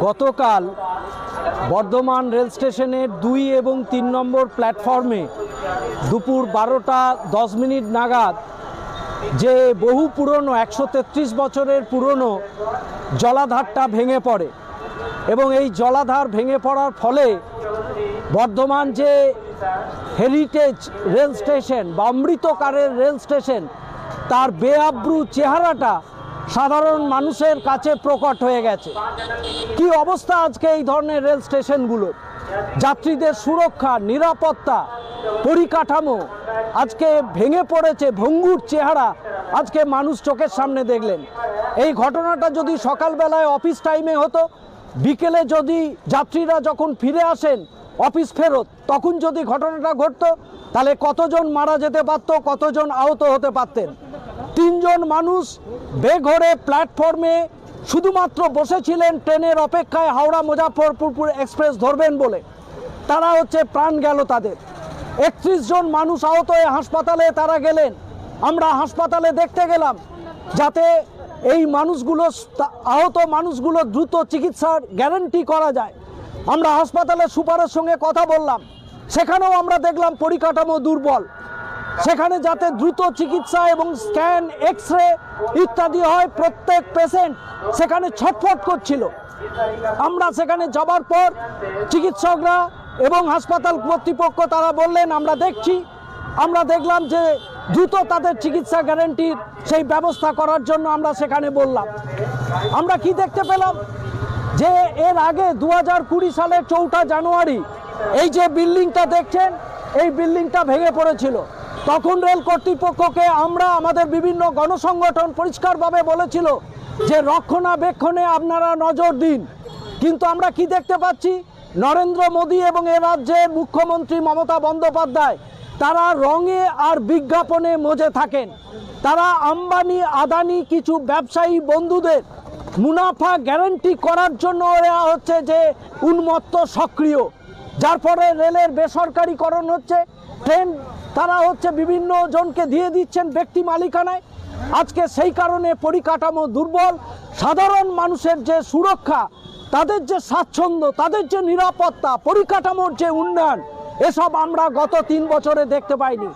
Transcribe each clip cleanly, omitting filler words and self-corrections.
গতকাল বর্ধমান রেল স্টেশনের 2 এবং 3 নম্বর প্ল্যাটফর্মে দুপুর 12টা 10 মিনিট নাগাদ যে বহু পুরনো 133 বছরের পুরনো জলাধারটা ভেঙে পড়ে এবং এই জলাধার ভেঙে পড়ার ফলে বর্ধমান যে হেরিটেজ রেল স্টেশন বা অমৃতকারের রেল স্টেশন তার বেআব্রু চেহারাটা সাধারণ মানুষের কাছে প্রকট হয়ে গেছে। কি অবস্থা আজকে এই ধরনের রেল স্টেশনগুলোর, যাত্রীদের সুরক্ষা, নিরাপত্তা, পরিকাঠামো আজকে ভেঙে পড়েছে, ভঙ্গুর চেহারা আজকে মানুষ চোখের সামনে দেখলেন। এই ঘটনাটা যদি সকালবেলায় অফিস টাইমে হতো, বিকেলে যদি যাত্রীরা যখন ফিরে আসেন অফিস ফেরত, তখন যদি ঘটনাটা ঘটতো তাহলে কতজন মারা যেতে পারতো, কতজন আহত হতে পারতেন। 3 জন মানুষ বেঘরে প্ল্যাটফর্মে শুধুমাত্র বসেছিলেন ট্রেনের অপেক্ষায়, হাওড়া মুজাফফরপুর এক্সপ্রেস ধরবেন বলে। তারা প্রাণ গেল তাদের। 31 জন মানুষ আহত হয়ে হাসপাতালে তারা গেলেন। আমরা হাসপাতালে দেখতে গেলাম যাতে এই মানুষগুলো, আহত মানুষগুলো দ্রুত চিকিৎসার গ্যারান্টি করা যায়। আমরা হাসপাতালের সুপারের সঙ্গে কথা বললাম, সেখানেও আমরা দেখলাম পরিকাঠামো দুর্বল। সেখানে যাতে দ্রুত চিকিৎসা এবং স্ক্যান, এক্স-রে ইত্যাদি হয়, প্রত্যেক পেশেন্ট সেখানে ছটফট করছিল। আমরা সেখানে যাবার পর চিকিৎসকরা এবং হাসপাতাল কর্তৃপক্ষ তারা বললেন আমরা দেখছি। আমরা দেখলাম যে দ্রুত তাদের চিকিৎসা গ্যারান্টির সেই ব্যবস্থা করার জন্য আমরা সেখানে বললাম। আমরা কি দেখতে পেলাম যে এর আগে 2020 সালের 4 জানুয়ারি এই যে বিল্ডিংটা দেখছেন, এই বিল্ডিংটা ভেঙে পড়েছিল। তখন রেল কর্তৃপক্ষকে আমরা, আমাদের বিভিন্ন গণসংগঠন পরিষ্কারভাবে বলেছিল যে রক্ষণাবেক্ষণে আপনারা নজর দিন। কিন্তু আমরা কি দেখতে পাচ্ছি, নরেন্দ্র মোদী এবং এ রাজ্যের মুখ্যমন্ত্রী মমতা বন্দ্যোপাধ্যায় তারা রঙে আর বিজ্ঞাপনে মজে থাকেন। তারা আম্বানি, আদানি কিছু ব্যবসায়ী বন্ধুদের মুনাফা গ্যারান্টি করার জন্য ওরা যে উন্মত্ত সক্রিয়, যার ফলে রেলের বেসরকারিকরণ হচ্ছে। ট্রেন তারা বিভিন্ন জনকে দিয়ে দিচ্ছেন ব্যক্তি মালিকানায়। আজকে সেই কারণে পরিকাঠামো দুর্বল। সাধারণ মানুষের যে সুরক্ষা, তাদের যে স্বাচ্ছন্দ্য, তাদের যে নিরাপত্তা, পরিকাঠামোর যে উন্নয়ন, এসব আমরা গত 3 বছরে দেখতে পাইনি,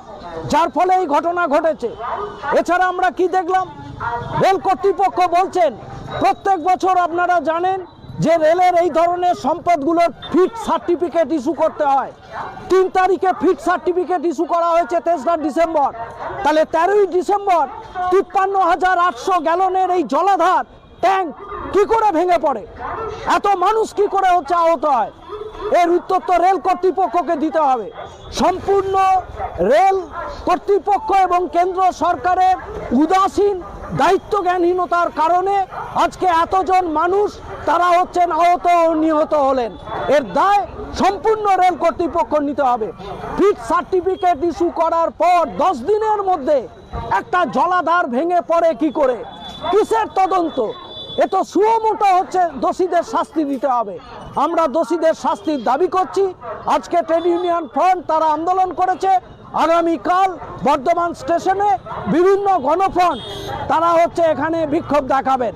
যার ফলে এই ঘটনা ঘটেছে। এছাড়া আমরা কি দেখলাম, রেল কর্তৃপক্ষ বলছেন প্রত্যেক বছর আপনারা জানেন যে রেলের এই ধরনের সম্পদগুলোর ফিট সার্টিফিকেট ইস্যু করতে হয়। 3 তারিখে ফিট সার্টিফিকেট ইস্যু করা হয়েছে 3রা ডিসেম্বর। তাহলে 13ই ডিসেম্বর 53,800 গ্যালনের এই জলাধার ট্যাঙ্ক কি করে ভেঙে পড়ে, এত মানুষ কি করে আহত হয়, এর উত্তর তো রেল কর্তৃপক্ষকে দিতে হবে। সম্পূর্ণ রেল কর্তৃপক্ষ এবং কেন্দ্র সরকারের উদাসীন, দায়িত্বজ্ঞানহীনতার কারণে আজকে এতজন মানুষ তারা আহত ও নিহত হলেন। এর দায় সম্পূর্ণ রেল কর্তৃপক্ষ নিতে হবে। ফিট সার্টিফিকেট ইস্যু করার পর 10 দিনের মধ্যে একটা জলাধার ভেঙে পড়ে কি করে, কিসের তদন্ত? এ তো সুমোটো দোষীদের শাস্তি দিতে হবে। আমরা দোষীদের শাস্তির দাবি করছি। আজকে ট্রেড ইউনিয়ন ফ্রন্ট তারা আন্দোলন করেছে। আগামীকাল বর্ধমান স্টেশনে বিভিন্ন গণফ্রন্ট তারা এখানে বিক্ষোভ দেখাবেন।